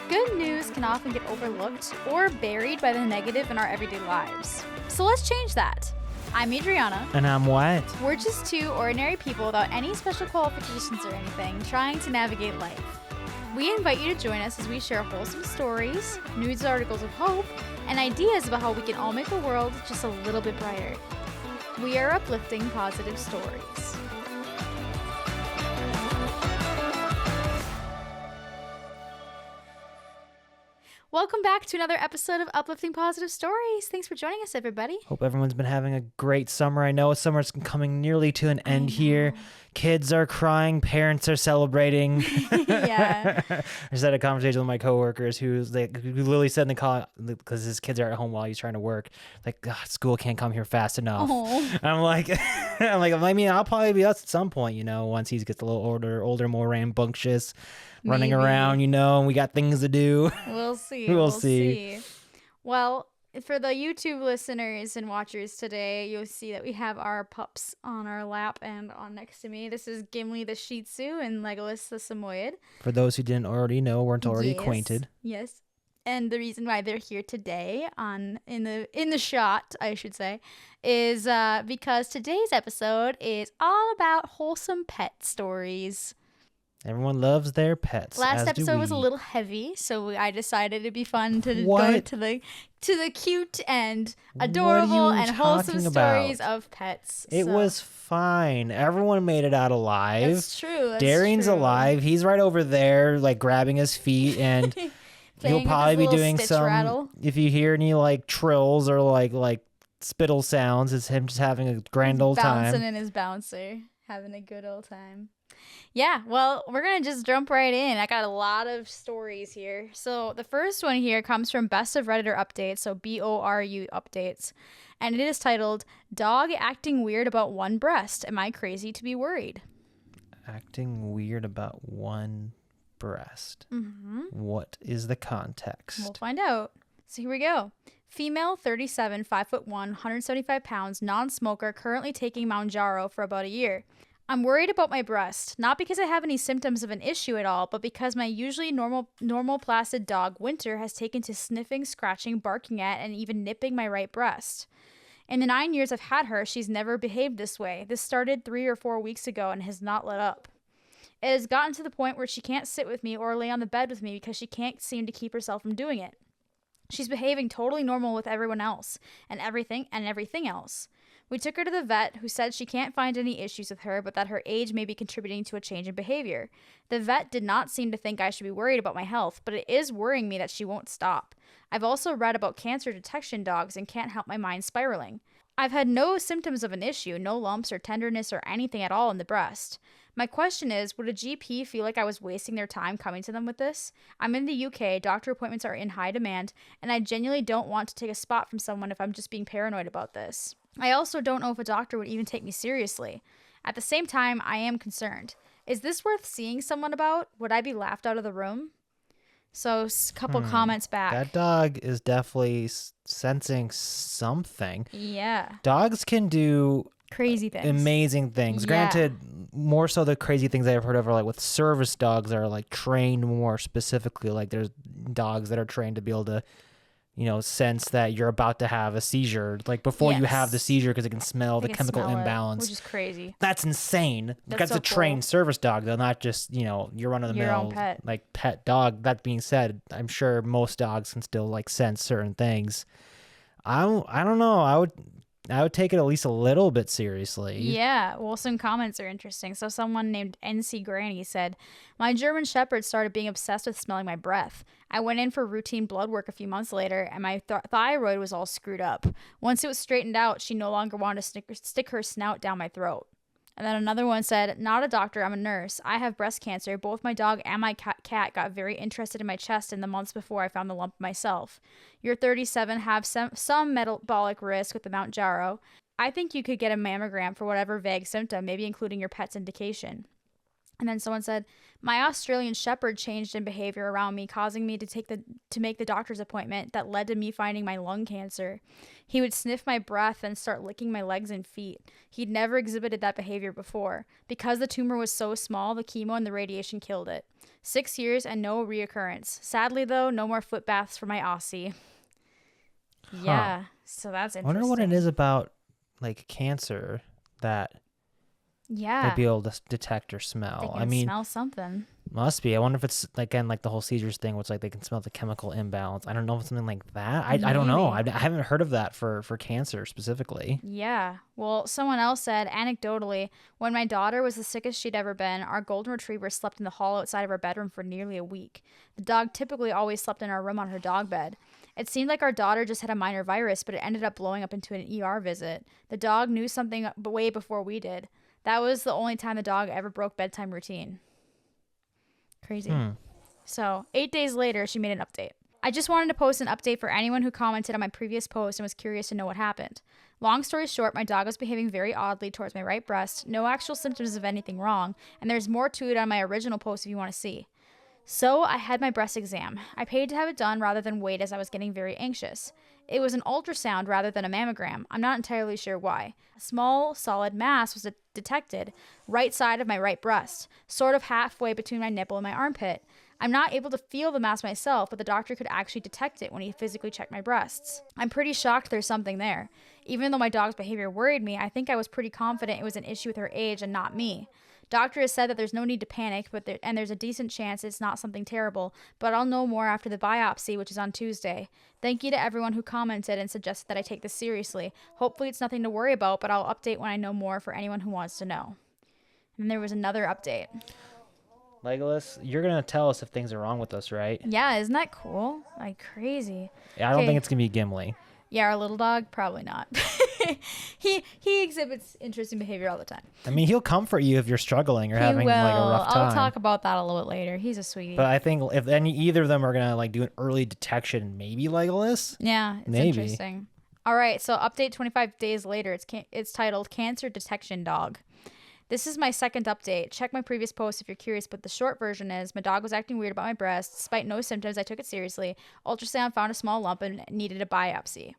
good news can often get overlooked or buried by the negative in our everyday lives. So let's change that. I'm Adriana. And I'm Wyatt. We're just two ordinary people without any special qualifications or anything, trying to navigate life. We invite you to join us as we share wholesome stories, news articles of hope, and ideas about how we can all make the world just a little bit brighter. We are Uplifting Positive Stories. Welcome back to another episode of Uplifting Positive Stories. Thanks for joining us, everybody. Hope everyone's been having a great summer. I know summer's coming nearly to an end here. Kids are crying. Parents are celebrating. Yeah. I just had a conversation with my coworkers who literally said in the call, because his kids are at home while he's trying to work, like, God, school can't come here fast enough. Oh. I'm like, I mean, I'll probably be us at some point, once he gets a little older, more rambunctious, running around, and we got things to do. We'll see. We'll see. Well, for the YouTube listeners and watchers today, you'll see that we have our pups on our lap and on next to me. This is Gimli the Shih Tzu and Legolas the Samoyed. For those who didn't already know, weren't already acquainted. Yes. And the reason why they're here today in the shot, I should say, is because today's episode is all about wholesome pet stories. Everyone loves their pets. Last episode was a little heavy, so I decided it'd be fun to go to the cute and adorable and wholesome stories of pets. It was fine. Everyone made it out alive. That's true. Darian's alive. He's right over there, like grabbing his feet, and he'll probably be doing some. Rattle. If you hear any like trills or like spittle sounds, it's him just having a grand old time. Bouncing in his bouncer, having a good old time. Yeah, well, we're going to just jump right in. I got a lot of stories here. So the first one here comes from Best of Redditor Updates, so BORU Updates. And it is titled, Dog Acting Weird About One Breast. Am I crazy to be worried? Acting weird about one breast. Mm-hmm. What is the context? We'll find out. So here we go. Female, 37, 5'1", 175 pounds, non-smoker, currently taking Mounjaro for about a year. I'm worried about my breast, not because I have any symptoms of an issue at all, but because my usually normal placid dog, Winter, has taken to sniffing, scratching, barking at, and even nipping my right breast. In the 9 years I've had her, she's never behaved this way. This started 3 or 4 weeks ago and has not let up. It has gotten to the point where she can't sit with me or lay on the bed with me because she can't seem to keep herself from doing it. She's behaving totally normal with everyone else and everything else. We took her to the vet, who said she can't find any issues with her, but that her age may be contributing to a change in behavior. The vet did not seem to think I should be worried about my health, but it is worrying me that she won't stop. I've also read about cancer detection dogs and can't help my mind spiraling. I've had no symptoms of an issue, no lumps or tenderness or anything at all in the breast. My question is, would a GP feel like I was wasting their time coming to them with this? I'm in the UK, doctor appointments are in high demand, and I genuinely don't want to take a spot from someone if I'm just being paranoid about this. I also don't know if a doctor would even take me seriously. At the same time, I am concerned. Is this worth seeing someone about? Would I be laughed out of the room? So, a couple comments back. That dog is definitely sensing something. Yeah. Dogs can do crazy things. Amazing things. Yeah. Granted, more so the crazy things I've heard of are like with service dogs that are like trained more specifically. Like there's dogs that are trained to be able to, sense that you're about to have a seizure, like before you have the seizure, because it can smell the chemical imbalance. Which is crazy. That's insane. That's so a trained service dog, though, not just, your run-of-the-mill pet dog. That being said, I'm sure most dogs can still like sense certain things. I don't know. I would take it at least a little bit seriously. Yeah, well, some comments are interesting. So someone named NC Granny said, my German Shepherd started being obsessed with smelling my breath. I went in for routine blood work a few months later, and my thyroid was all screwed up. Once it was straightened out, she no longer wanted to stick her snout down my throat. And then another one said, not a doctor, I'm a nurse. I have breast cancer. Both my dog and my cat got very interested in my chest in the months before I found the lump myself. You're 37, have some metabolic risk with the Mounjaro. I think you could get a mammogram for whatever vague symptom, maybe including your pet's indication. And then someone said, my Australian Shepherd changed in behavior around me, causing me to make the doctor's appointment that led to me finding my lung cancer. He would sniff my breath and start licking my legs and feet. He'd never exhibited that behavior before. Because the tumor was so small, the chemo and the radiation killed it. 6 years and no reoccurrence. Sadly, though, no more foot baths for my Aussie. Yeah, so that's interesting. I wonder what it is about like cancer that they'd be able to detect or smell. They can smell something. Must be. I wonder if it's again like the whole seizures thing, which like they can smell the chemical imbalance. I don't know if it's something like that. I don't know. I haven't heard of that for cancer specifically. Yeah. Well, someone else said, anecdotally, when my daughter was the sickest she'd ever been, our golden retriever slept in the hall outside of our bedroom for nearly a week. The dog typically always slept in our room on her dog bed. It seemed like our daughter just had a minor virus, but it ended up blowing up into an ER visit. The dog knew something way before we did. That was the only time the dog ever broke bedtime routine. Crazy. So 8 days later, she made an update. I just wanted to post an update for anyone who commented on my previous post and was curious to know what happened. Long story short, my dog was behaving very oddly towards my right breast, no actual symptoms of anything wrong, and there's more to it on my original post if you want to see. So I had my breast exam. I paid to have it done rather than wait as I was getting very anxious. It was an ultrasound rather than a mammogram. I'm not entirely sure why. A small, solid mass was detected right side of my right breast, sort of halfway between my nipple and my armpit. I'm not able to feel the mass myself, but the doctor could actually detect it when he physically checked my breasts. I'm pretty shocked there's something there. Even though my dog's behavior worried me, I think I was pretty confident it was an issue with her age and not me. Doctor has said that there's no need to panic, and there's a decent chance it's not something terrible, but I'll know more after the biopsy, which is on Tuesday. Thank you to everyone who commented and suggested that I take this seriously. Hopefully it's nothing to worry about, but I'll update when I know more for anyone who wants to know. And there was another update. Legolas, you're going to tell us if things are wrong with us, right? Yeah, isn't that cool? Like crazy. Yeah, I don't think it's going to be Gimli. Yeah, our little dog, probably not. he exhibits interesting behavior all the time. I mean, he'll comfort you if you're struggling or having like a rough time. I'll talk about that a little bit later. He's a sweetie. But I think if either of them are gonna like do an early detection, maybe Legolas. Yeah, it's interesting. All right, so update 25 days later. It's titled Cancer Detection Dog. This is my second update. Check my previous post if you're curious, but the short version is my dog was acting weird about my breast. Despite no symptoms, I took it seriously. Ultrasound found a small lump and needed a biopsy.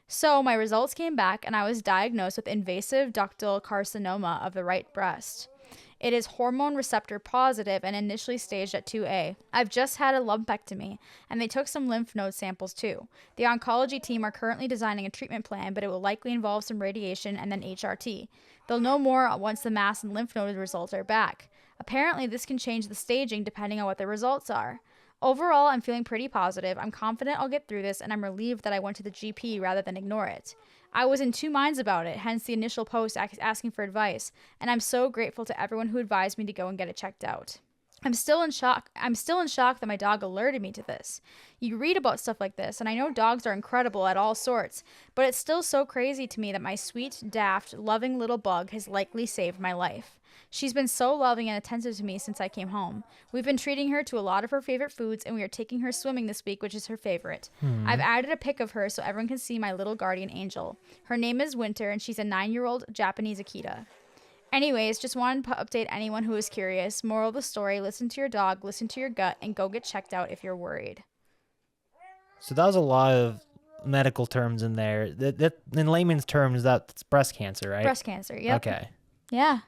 So my results came back and I was diagnosed with invasive ductal carcinoma of the right breast. It is hormone receptor positive and initially staged at 2A. I've just had a lumpectomy, and they took some lymph node samples too. The oncology team are currently designing a treatment plan, but it will likely involve some radiation and then HRT. They'll know more once the mass and lymph node results are back. Apparently, this can change the staging depending on what the results are. Overall, I'm feeling pretty positive. I'm confident I'll get through this, and I'm relieved that I went to the GP rather than ignore it. I was in two minds about it, hence the initial post asking for advice, and I'm so grateful to everyone who advised me to go and get it checked out. I'm still in shock that my dog alerted me to this. You read about stuff like this, and I know dogs are incredible at all sorts, but it's still so crazy to me that my sweet, daft, loving little bug has likely saved my life. She's been so loving and attentive to me since I came home. We've been treating her to a lot of her favorite foods, and we are taking her swimming this week, which is her favorite. I've added a pic of her so everyone can see my little guardian angel. Her name is Winter, and she's a 9-year-old Japanese Akita. Anyways, just wanted to update anyone who is curious. Moral of the story, listen to your dog, listen to your gut, and go get checked out if you're worried. So that was a lot of medical terms in there. That in layman's terms, that's breast cancer, right? Breast cancer, yep. Okay. Yeah.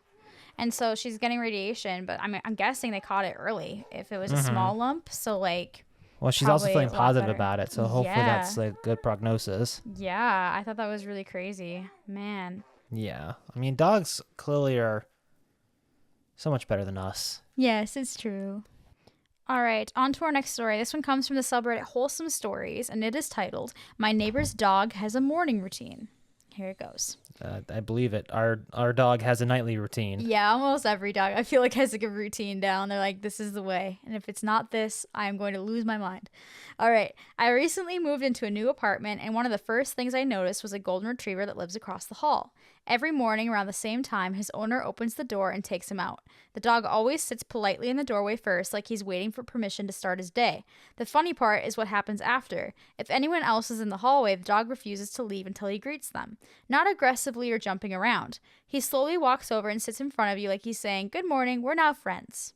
And so she's getting radiation, but I'm guessing they caught it early if it was a small lump. So, like, well, she's also feeling positive about it, so hopefully that's like good prognosis. Yeah, I thought that was really crazy. Man. Yeah. I mean, dogs clearly are so much better than us. Yes, it's true. All right, on to our next story. This one comes from the subreddit Wholesome Stories, and it is titled, My Neighbor's Dog Has a Morning Routine. Here it goes. I believe it. Our dog has a nightly routine. Yeah, almost every dog I feel like has like a routine down. They're like, this is the way. And if it's not this, I am going to lose my mind. All right. I recently moved into a new apartment, and one of the first things I noticed was a golden retriever that lives across the hall. Every morning around the same time, his owner opens the door and takes him out. The dog always sits politely in the doorway first, like he's waiting for permission to start his day. The funny part is what happens after. If anyone else is in the hallway, the dog refuses to leave until he greets them. Not aggressively or jumping around. He slowly walks over and sits in front of you like he's saying, "Good morning, we're now friends."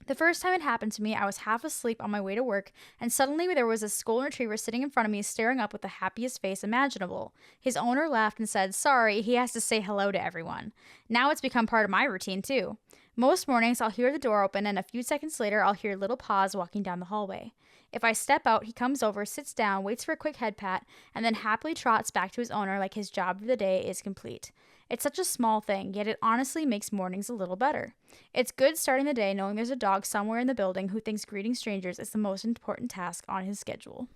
The first time it happened to me, I was half asleep on my way to work, and suddenly there was a golden retriever sitting in front of me staring up with the happiest face imaginable. His owner laughed and said, "Sorry, he has to say hello to everyone." Now it's become part of my routine too. Most mornings I'll hear the door open, and a few seconds later I'll hear little paws walking down the hallway. If I step out, he comes over, sits down, waits for a quick head pat, and then happily trots back to his owner like his job for the day is complete. It's such a small thing, yet it honestly makes mornings a little better. It's good starting the day knowing there's a dog somewhere in the building who thinks greeting strangers is the most important task on his schedule.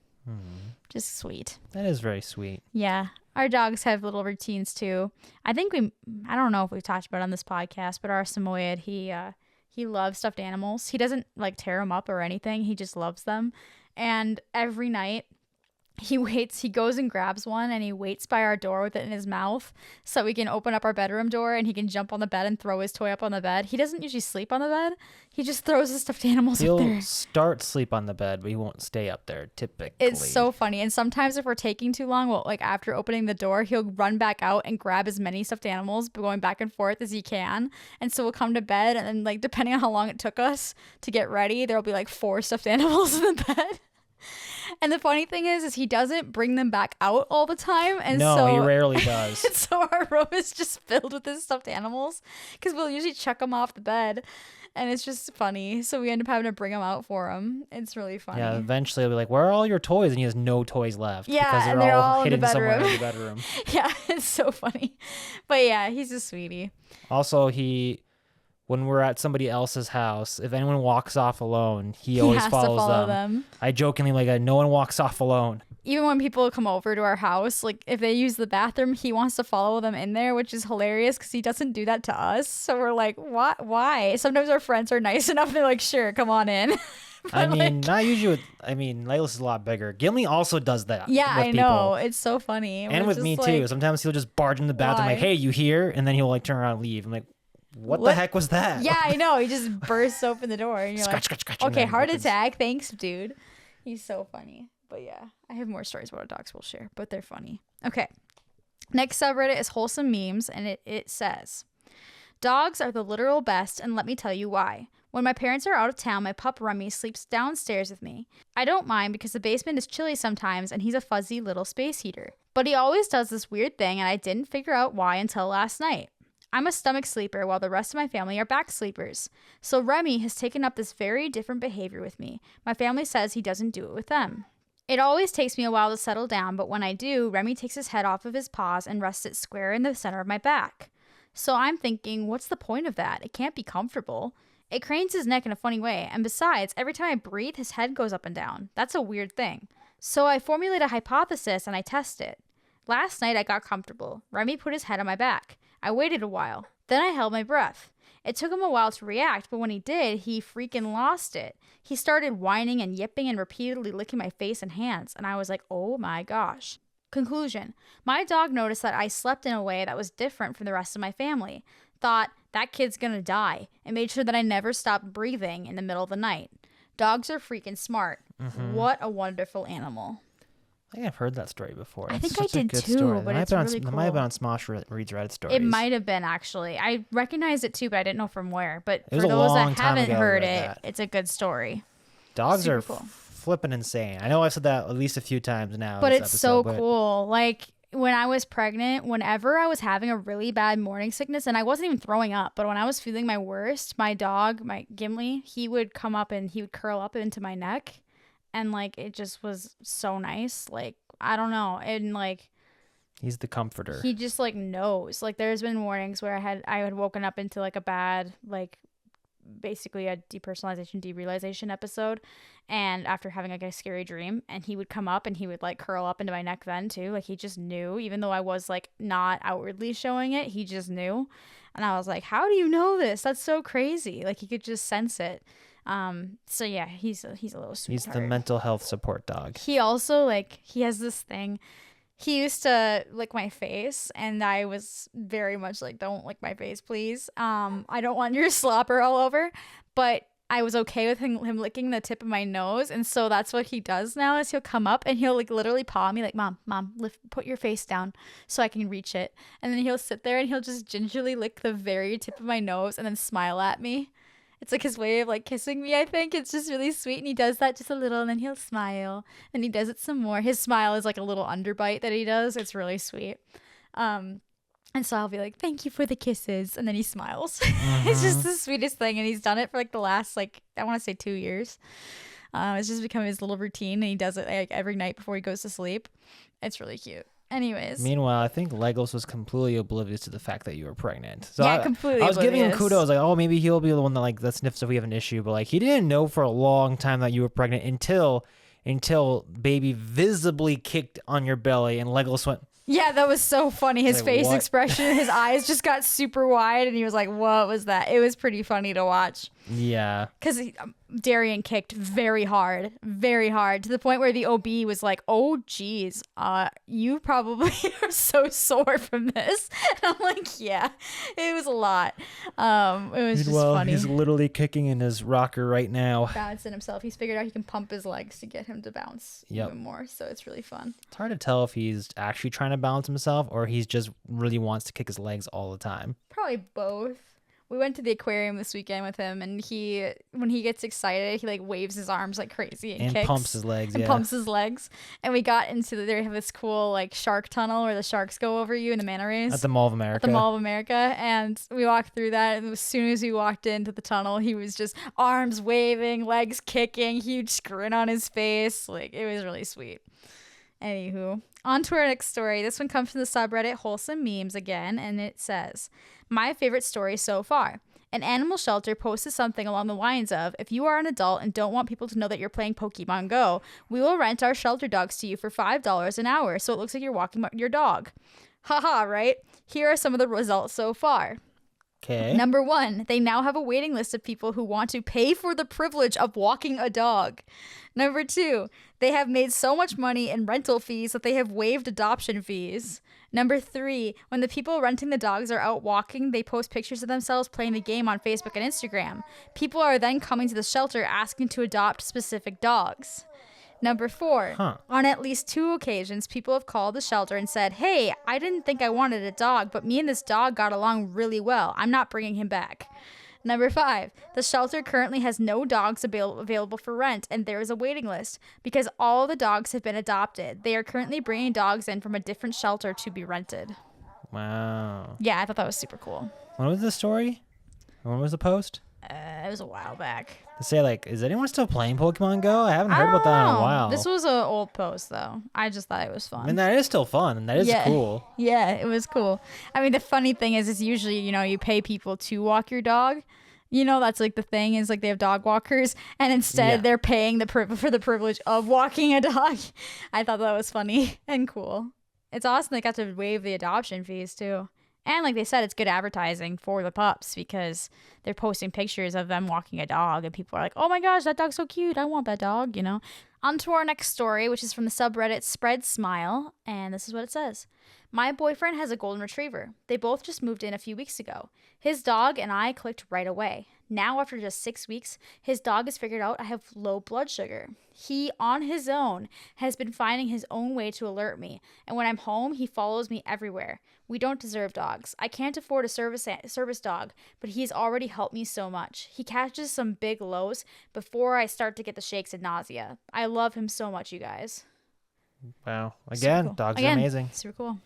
Just sweet. That is very sweet. Yeah. Our dogs have little routines too. I don't know if we've talked about it on this podcast, but our Samoyed, he loves stuffed animals. He doesn't like tear them up or anything. He just loves them. And every night he goes and grabs one and he waits by our door with it in his mouth so we can open up our bedroom door and he can jump on the bed and throw his toy up on the bed. He doesn't usually sleep on the bed. He just throws his stuffed animals up there. He'll start sleep on the bed, but he won't stay up there typically. It's so funny. And sometimes if we're taking too long, well, like after opening the door, he'll run back out and grab as many stuffed animals going back and forth as he can. And so we'll come to bed and then like depending on how long it took us to get ready, there'll be like 4 stuffed animals in the bed. And the funny thing is he doesn't bring them back out all the time. And no, he rarely does. And so our room is just filled with his stuffed animals because we'll usually chuck them off the bed. And it's just funny. So we end up having to bring them out for him. It's really funny. Yeah, eventually he'll be like, "Where are all your toys?" And he has no toys left. Yeah, because and they're all in the hidden somewhere in the bedroom. bedroom. Yeah, it's so funny. But yeah, he's a sweetie. Also, when we're at somebody else's house, if anyone walks off alone, he always has follows to follow them. I jokingly no one walks off alone. Even when people come over to our house, like if they use the bathroom, he wants to follow them in there, which is hilarious because he doesn't do that to us. So we're like, what? Why? Sometimes our friends are nice enough. They're like, sure, come on in. I mean, not usually. Layla's is a lot bigger. Gimli also does that. Yeah, with I people. know. It's so funny. And with me too. Sometimes he'll just barge in the bathroom like, "Hey, you here?" And then he'll like turn around and leave. I'm like, what the heck was that? Yeah, I know. He just bursts open the door and you're scratch, like, scratch, okay, heart attack. Thanks, dude. He's so funny. But yeah, I have more stories about our dogs we'll share, but they're funny. Okay. Next subreddit is Wholesome Memes, and it says, "Dogs are the literal best, and let me tell you why. When my parents are out of town, my pup Remy sleeps downstairs with me. I don't mind because the basement is chilly sometimes, and he's a fuzzy little space heater. But he always does this weird thing, and I didn't figure out why until last night. I'm a stomach sleeper while the rest of my family are back sleepers. So Remy has taken up this very different behavior with me. My family says he doesn't do it with them. It always takes me a while to settle down, but when I do, Remy takes his head off of his paws and rests it square in the center of my back. So I'm thinking, what's the point of that? It can't be comfortable. It cranes his neck in a funny way, and besides, every time I breathe, his head goes up and down. That's a weird thing. So I formulate a hypothesis and I test it. Last night I got comfortable. Remy put his head on my back. I waited a while. Then I held my breath. It took him a while to react, but when he did, he freaking lost it. He started whining and yipping and repeatedly licking my face and hands, and I was like, oh my gosh. Conclusion. My dog noticed that I slept in a way that was different from the rest of my family. Thought, that kid's gonna die, and made sure that I never stopped breathing in the middle of the night. Dogs are freaking smart. Mm-hmm. What a wonderful animal. I think I've heard that story before. I think I did too, but it's really cool. It might have been on Smosh Reads Reddit stories. It might have been, actually. I recognized it too, but I didn't know from where. But for was a those long that time haven't ago heard I read it, that. it's a good story. Dogs Super are cool. flipping insane. I know I've said that at least a few times now. But this it's episode, so cool. Like, when I was pregnant, whenever I was having a really bad morning sickness, and I wasn't even throwing up, but when I was feeling my worst, my dog, my Gimli, he would come up and he would curl up into my neck. And, like, it just was so nice. Like, I don't know. And, like, he's the comforter. He just, like, knows. Like, there's been mornings where I had woken up into, like, a bad, like, basically a depersonalization, derealization episode. And after having, like, a scary dream, and he would come up and he would, like, curl up into my neck then, too. Like, he just knew. Even though I was, like, not outwardly showing it, he just knew. And I was like, how do you know this? That's so crazy. Like, he could just sense it. So yeah, he's a little sweetheart. He's the mental health support dog. He also, like, he has this thing. He used to lick my face, and I was very much like, don't lick my face, please. I don't want your slobber all over. But I was okay with him licking the tip of my nose. And so that's what he does now is he'll come up and he'll like literally paw me like, mom, put your face down so I can reach it. And then he'll sit there and he'll just gingerly lick the very tip of my nose and then smile at me. It's like his way of like kissing me, I think. It's just really sweet. And he does that just a little and then he'll smile and he does it some more. His smile is like a little underbite that he does. It's really sweet. And so I'll be like, thank you for the kisses. And then he smiles. It's just the sweetest thing. And he's done it for like the last, like, I want to say 2 years. It's just become his little routine. And he does it like every night before he goes to sleep. It's really cute. Anyways. Meanwhile, I think Legos was completely oblivious to the fact that you were pregnant. So yeah, completely I was oblivious. giving him kudos. Like, oh, maybe he'll be the one that like that sniffs if we have an issue. But like, he didn't know for a long time that you were pregnant until baby visibly kicked on your belly and Legos went. Yeah, that was so funny. His like, face what? expression, his eyes just got super wide and he was like, what was that? It was pretty funny to watch. Yeah. Because Darian kicked very hard to the point where the OB was like, oh, geez, you probably are so sore from this. And I'm like, yeah, it was a lot. It was just funny. He's literally kicking in his rocker right now. Balancing himself. He's figured out he can pump his legs to get him to bounce even more. So it's really fun. It's hard to tell if he's actually trying to balance himself or he's just really wants to kick his legs all the time. Probably both. We went to the aquarium this weekend with him, and when he gets excited, he like waves his arms like crazy and kicks. Pumps his legs. And pumps his legs. And we got into they have this cool like shark tunnel where the sharks go over you in the manta rays. At the Mall of America. And we walked through that, and as soon as we walked into the tunnel, he was just arms waving, legs kicking, huge grin on his face. Like, it was really sweet. Anywho, on to our next story. This one comes from the subreddit Wholesome Memes again, and it says, my favorite story so far. An animal shelter posted something along the lines of, if you are an adult and don't want people to know that you're playing Pokemon Go, we will rent our shelter dogs to you for $5 an hour so it looks like you're walking your dog. Haha, right? Here are some of the results so far. Okay. Number 1, they now have a waiting list of people who want to pay for the privilege of walking a dog. Number 2, they have made so much money in rental fees that they have waived adoption fees. Number 3, when the people renting the dogs are out walking, they post pictures of themselves playing the game on Facebook and Instagram. People are then coming to the shelter asking to adopt specific dogs. Number 4, on at least 2 occasions, people have called the shelter and said, hey, I didn't think I wanted a dog, but me and this dog got along really well. I'm not bringing him back. Number 5, the shelter currently has no dogs available for rent, and there is a waiting list because all the dogs have been adopted. They are currently bringing dogs in from a different shelter to be rented. Wow. Yeah, I thought that was super cool. When was the story? When was the post? It was a while back. To say, like, is anyone still playing Pokemon Go? I haven't heard about that in a while. This was an old post, though. I just thought it was fun. I mean, that is still fun, and that is cool. Yeah, it was cool. I mean, the funny thing is, it's usually, you pay people to walk your dog. That's like the thing is like they have dog walkers, and instead they're paying for the privilege of walking a dog. I thought that was funny and cool. It's awesome they got to waive the adoption fees, too. And like they said, it's good advertising for the pups because they're posting pictures of them walking a dog and people are like, oh my gosh, that dog's so cute. I want that dog, On to our next story, which is from the subreddit Spread Smile. And this is what it says. My boyfriend has a golden retriever. They both just moved in a few weeks ago. His dog and I clicked right away. Now, after just 6 weeks, his dog has figured out I have low blood sugar. He, on his own, has been finding his own way to alert me. And when I'm home, he follows me everywhere. We don't deserve dogs. I can't afford a service dog, but he's already helped me so much. He catches some big lows before I start to get the shakes and nausea. I love him so much, you guys. Wow. Again, cool. Dogs are amazing. Super cool.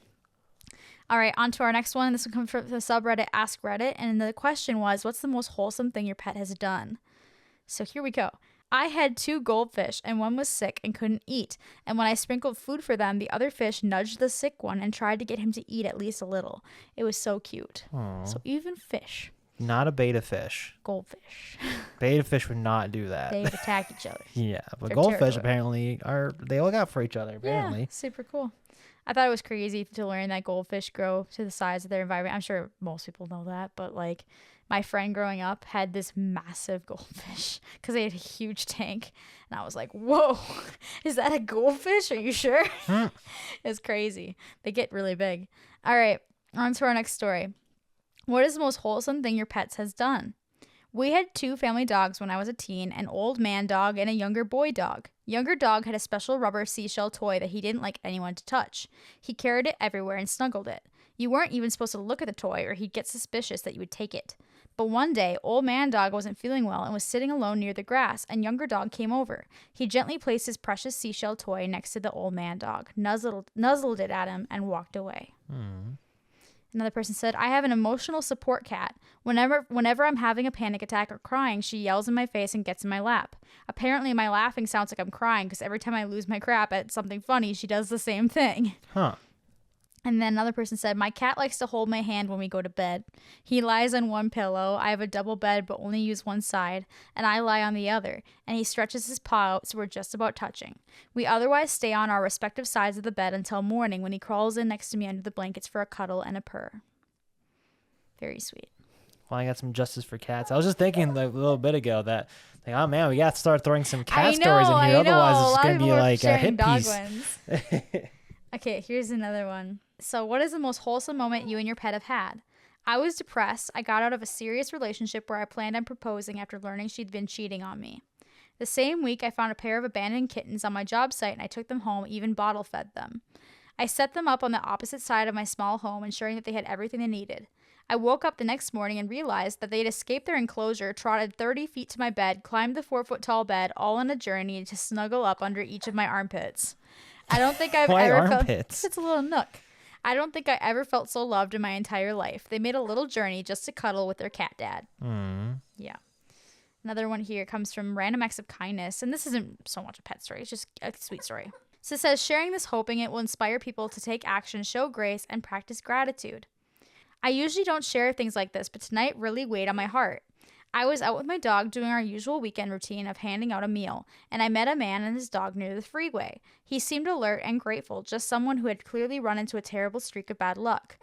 All right, on to our next one. This one comes from the subreddit Ask Reddit, and the question was, what's the most wholesome thing your pet has done? So here we go. I had 2 goldfish, and one was sick and couldn't eat. And when I sprinkled food for them, the other fish nudged the sick one and tried to get him to eat at least a little. It was so cute. Aww. So even fish. Not a beta fish. Goldfish. Beta fish would not do that. They would attack each other. Yeah, but goldfish apparently they look out for each other, apparently. Yeah, super cool. I thought it was crazy to learn that goldfish grow to the size of their environment. I'm sure most people know that, but like my friend growing up had this massive goldfish because they had a huge tank. And I was like, whoa, is that a goldfish? Are you sure? It's crazy. They get really big. All right, on to our next story. What is the most wholesome thing your pets has done? We had 2 family dogs when I was a teen, an old man dog and a younger boy dog. Younger dog had a special rubber seashell toy that he didn't like anyone to touch. He carried it everywhere and snuggled it. You weren't even supposed to look at the toy or he'd get suspicious that you would take it. But one day, old man dog wasn't feeling well and was sitting alone near the grass, and younger dog came over. He gently placed his precious seashell toy next to the old man dog, nuzzled it at him, and walked away. Another person said, I have an emotional support cat. Whenever I'm having a panic attack or crying, she yells in my face and gets in my lap. Apparently, my laughing sounds like I'm crying because every time I lose my crap at something funny, she does the same thing. Huh. And then another person said, my cat likes to hold my hand when we go to bed. He lies on one pillow. I have a double bed but only use one side, and I lie on the other. And he stretches his paw out so we're just about touching. We otherwise stay on our respective sides of the bed until morning when he crawls in next to me under the blankets for a cuddle and a purr. Very sweet. Well, I got some justice for cats. I was just thinking like a little bit ago that, like, oh man, we got to start throwing some cat stories in here. Otherwise, it's going to be like a hit piece. Okay, here's another one. So, what is the most wholesome moment you and your pet have had? I was depressed. I got out of a serious relationship where I planned on proposing after learning she'd been cheating on me. The same week, I found a pair of abandoned kittens on my job site and I took them home, even bottle fed them. I set them up on the opposite side of my small home, ensuring that they had everything they needed. I woke up the next morning and realized that they had escaped their enclosure, trotted 30 feet to my bed, climbed the 4-foot-tall bed, all on a journey to snuggle up under each of my armpits. I don't think I've Why ever armpits? It's a little nook. I don't think I ever felt so loved in my entire life. They made a little journey just to cuddle with their cat dad. Yeah. Another one here comes from Random Acts of Kindness, and this isn't so much a pet story. It's just a sweet story. So it says, sharing this, hoping it will inspire people to take action, show grace, and practice gratitude. I usually don't share things like this, but tonight really weighed on my heart. I was out with my dog doing our usual weekend routine of handing out a meal, and I met a man and his dog near the freeway. He seemed alert and grateful, just someone who had clearly run into a terrible streak of bad luck.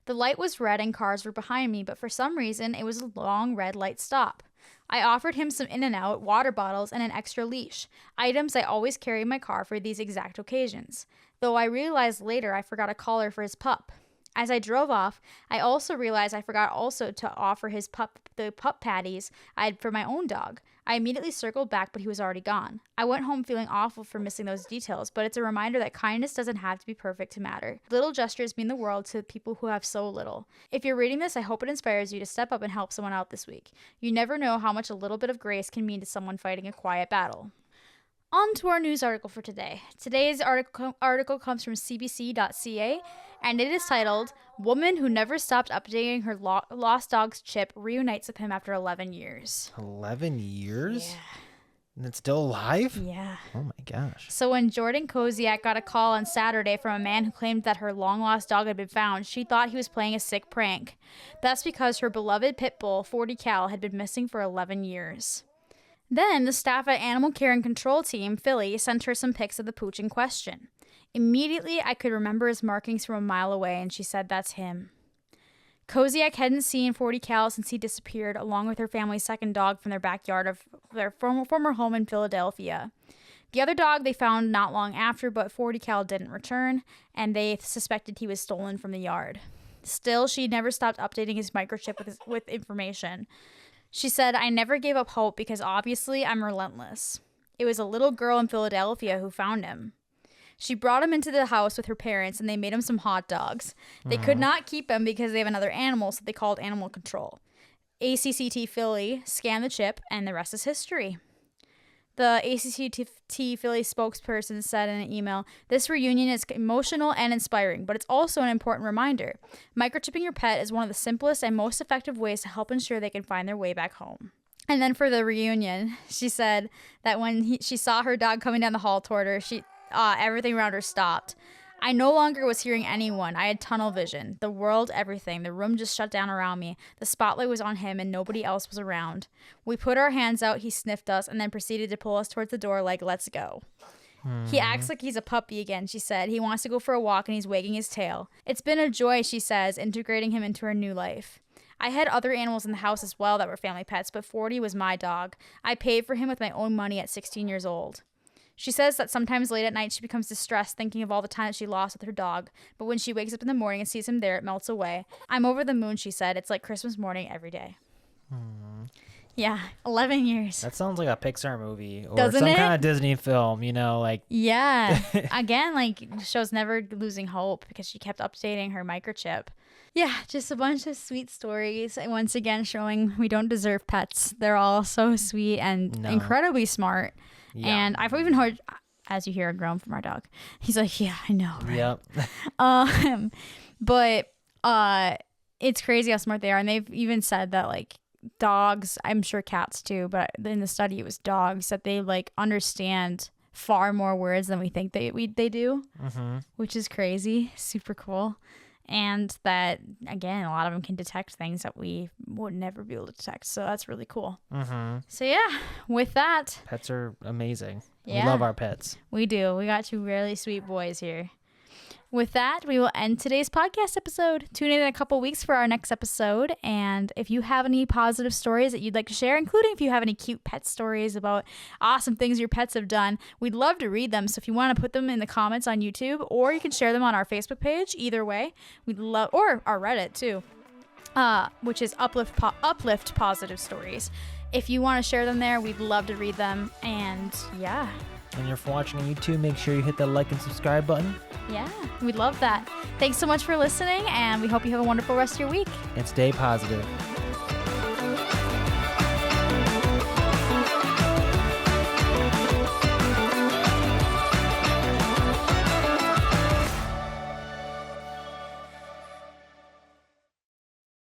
The light was red and cars were behind me, but for some reason, it was a long red light stop. I offered him some In-N-Out, water bottles, and an extra leash, items I always carry in my car for these exact occasions, though I realized later I forgot a collar for his pup. As I drove off, I also realized I forgot also to offer his pup the pup patties I had for my own dog. I immediately circled back, but he was already gone. I went home feeling awful for missing those details, but it's a reminder that kindness doesn't have to be perfect to matter. Little gestures mean the world to people who have so little. If you're reading this, I hope it inspires you to step up and help someone out this week. You never know how much a little bit of grace can mean to someone fighting a quiet battle. On to our news article for today. Today's article comes from cbc.ca, and it is titled, Woman Who Never Stopped Updating Her Lost Dog's Chip Reunites with Him After 11 Years. 11 years? Yeah. And it's still alive? Yeah. Oh my gosh. So when Jordan Koziak got a call on Saturday from a man who claimed that her long-lost dog had been found, she thought he was playing a sick prank. That's because her beloved pit bull, 40 Cal, had been missing for 11 years. Then, the staff at Animal Care and Control Team, Philly, sent her some pics of the pooch in question. Immediately, I could remember his markings from a mile away, and she said that's him. Koziak hadn't seen 40 Cal since he disappeared, along with her family's second dog from their backyard of their former home in Philadelphia. The other dog they found not long after, but 40 Cal didn't return, and they suspected he was stolen from the yard. Still, she never stopped updating his microchip with information. She said, I never gave up hope because obviously I'm relentless. It was a little girl in Philadelphia who found him. She brought him into the house with her parents and they made him some hot dogs. They could not keep him because they have another animal, so they called animal control. ACCT Philly scanned the chip and the rest is history. The ACCT Philly spokesperson said in an email, this reunion is emotional and inspiring, but it's also an important reminder. Microchipping your pet is one of the simplest and most effective ways to help ensure they can find their way back home. And then for the reunion, she said that when she saw her dog coming down the hall toward her, everything around her stopped. I no longer was hearing anyone. I had tunnel vision. The world, everything. The room just shut down around me. The spotlight was on him and nobody else was around. We put our hands out, he sniffed us, and then proceeded to pull us towards the door like, let's go. He acts like he's a puppy again, she said. He wants to go for a walk and he's wagging his tail. It's been a joy, she says, integrating him into her new life. I had other animals in the house as well that were family pets, but 40 was my dog. I paid for him with my own money at 16 years old. She says that sometimes late at night she becomes distressed thinking of all the time that she lost with her dog, but when she wakes up in the morning and sees him there, it melts away. I'm over the moon, she said. It's like Christmas morning every day. Yeah, 11 years. That sounds like a Pixar movie or Doesn't some it? kind of Disney film, you know, like. Yeah. Again, like, the show's never losing hope because she kept updating her microchip. Yeah, just a bunch of sweet stories. And once again, showing we don't deserve pets. They're all so sweet and incredibly smart. Yeah. And I've even heard, as you hear a groan from our dog, he's like, yeah, I know. Right? Yep. But it's crazy how smart they are. And they've even said that, like, dogs, I'm sure cats too, but in the study it was dogs, that they like understand far more words than we think they do, which is crazy, super cool. And that, again, a lot of them can detect things that we would never be able to detect, so that's really cool. So yeah, with that, pets are amazing. Yeah, we love our pets. We do. We got two really sweet boys here. With that, we will end today's podcast episode. Tune in a couple weeks for our next episode. And if you have any positive stories that you'd like to share, including if you have any cute pet stories about awesome things your pets have done, we'd love to read them. So if you want to put them in the comments on YouTube, or you can share them on our Facebook page, either way, we'd love, or our Reddit too, which is Uplift Positive Stories. If you want to share them there, we'd love to read them. And yeah. And if you're watching on YouTube, make sure you hit that like and subscribe button. Yeah, we'd love that. Thanks so much for listening, and we hope you have a wonderful rest of your week. And stay positive.